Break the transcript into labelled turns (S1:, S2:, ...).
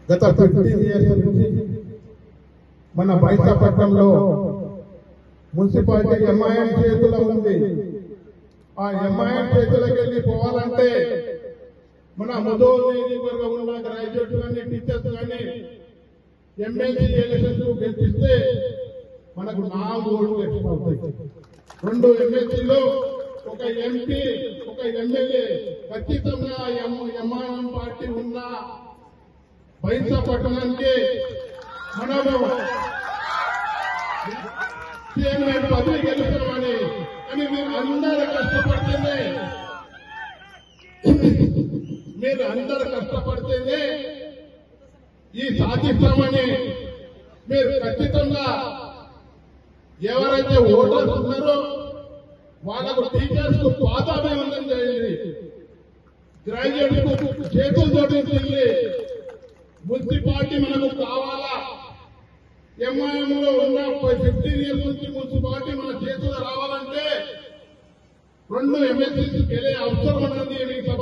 S1: గత 15 years నుంచి మన బైంసాపట్నంలో మున్సిపాలిటీ ఎంఐఎం చేతుల్లో ఉంది. ఆ ఎంఐఎం చేతులకు వెళ్ళి పోవాలంటే మన ముదోల్ నియోజకవర్గంలో గ్రాడ్యుయేట్స్ కానీ టీచర్స్ కానీ ఎమ్మెల్సీ ఎలక్షన్స్ గెలిపిస్తే మనకు 4 ఓట్లు ఎక్కువ అవుతాయి. 2 ఎమ్మెల్సీలు, ఒక ఎంపీ, ఒక ఎమ్మెల్యే. ఖచ్చితంగా ఎంఐఎం పార్టీ ఉన్న బైంసాపట్నానికి మనము చైర్మన్ పదవి గెలుస్తామని. కానీ మీరు అందరూ కష్టపడితేనే ఈ సాధిస్తామని మీరు ఖచ్చితంగా ఎవరైతే ఓటర్స్ ఉన్నారో వాళ్ళకు టీచర్స్ కు పాదాభివందనం చేయండి, గ్రాడ్యుయేట్స్ కు చేతులు జోడించండి. మున్సిపాలిటీ మనకు కావాలా? ఎంఐఎంలో ఉన్న 15 years నుంచి మున్సిపాలిటీ మన చేతులు రావాలంటే 2 ఎమ్మెల్సీస్ గెలే అవసరం ఉన్నది. ఈ సభ